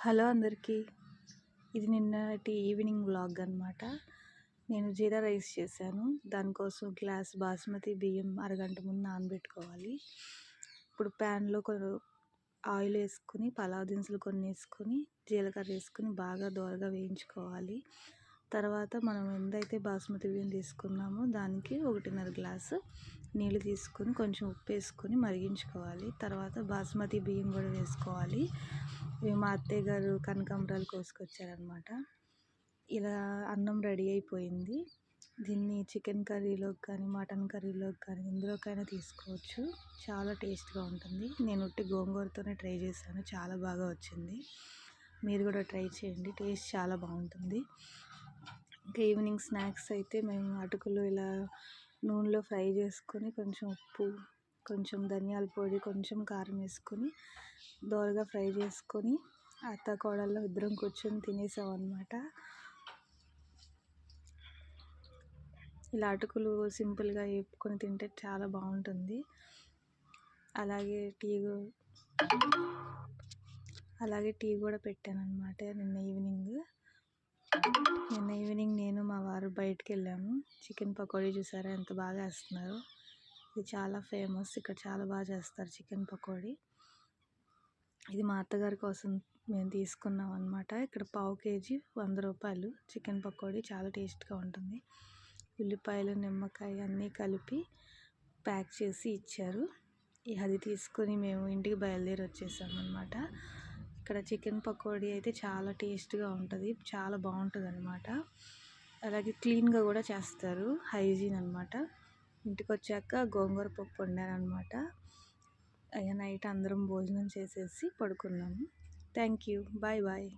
Hello అందరికీ. ఇది నిన్నటి ఈవినింగ్ వ్లాగ్ అనమాట. నేను జీరా రైస్ చేశాను. దానికోసం గ్లాస్ బాస్మతి బియ్యం అరగంట ముందు నానబెట్టుకోవాలి. ఇప్పుడు ప్యాన్లో ఆయిల్ వేసుకుని పలావ్ దినుసులు కొన్ని వేసుకొని జీలకర్ర వేసుకుని బాగా దోరగా వేయించుకోవాలి. తర్వాత మనం ఎంతైతే బాస్మతి బియ్యం తీసుకున్నామో దానికి 1.5 గ్లాసు నీళ్ళు తీసుకొని కొంచెం ఉప్పు వేసుకొని మరిగించుకోవాలి. తర్వాత బాస్మతి బియ్యం కూడా వేసుకోవాలి. ఇవి మా అత్తయ్య గారు కనకాంబరాలు కోసుకొచ్చారనమాట. ఇలా అన్నం రెడీ అయిపోయింది. దీన్ని చికెన్ కర్రీలోకి కానీ మటన్ కర్రీలోకి కానీ ఎందులోకైనా తీసుకోవచ్చు. చాలా టేస్ట్గా ఉంటుంది. నేను ఉట్టి గోంగూరతోనే ట్రై చేశాను, చాలా బాగా వచ్చింది. మీరు కూడా ట్రై చేయండి, టేస్ట్ చాలా బాగుంటుంది. ఇంకా ఈవినింగ్ స్నాక్స్ అయితే మేము అటుకులు ఇలా నూనెలో ఫ్రై చేసుకొని కొంచెం ఉప్పు, కొంచెం ధనియాల పొడి, కొంచెం కారం వేసుకొని దోరగా ఫ్రై చేసుకొని అత్త కోడళ్ళు ఇద్దరం కూర్చొని తినేసాం అన్నమాట. ఇలా అటుకులు సింపుల్గా వేపుకొని తింటే చాలా బాగుంటుంది. అలాగే టీ కూడా పెట్టాను అనమాట. నిన్న ఈవినింగ్ నేను మా వారు బయటికి వెళ్ళాము. చికెన్ పకోడీ చూసారా ఎంత బాగా వేస్తున్నారు. ఇది చాలా ఫేమస్, ఇక్కడ చాలా బాగా చేస్తారు చికెన్ పకోడీ. ఇది మా అత్తగారి కోసం మేము తీసుకున్నాం అనమాట. ఇక్కడ పావు కేజీ 100 రూపాయలు చికెన్ పకోడీ, చాలా టేస్ట్గా ఉంటుంది. ఉల్లిపాయలు, నిమ్మకాయ అన్నీ కలిపి ప్యాక్ చేసి ఇచ్చారు. అది తీసుకొని మేము ఇంటికి బయలుదేరి వచ్చేసాం అనమాట. ఇక్కడ చికెన్ పకోడీ అయితే చాలా టేస్ట్గా ఉంటుంది, చాలా బాగుంటుంది అనమాట. అలాగే క్లీన్గా కూడా చేస్తారు, హైజీన్ అనమాట. ఇంటికి వచ్చాక గోంగూర పప్పు వండాను అనమాట. నైట్ అందరం భోజనం చేసేసి పడుకున్నాము. Thank you, bye bye.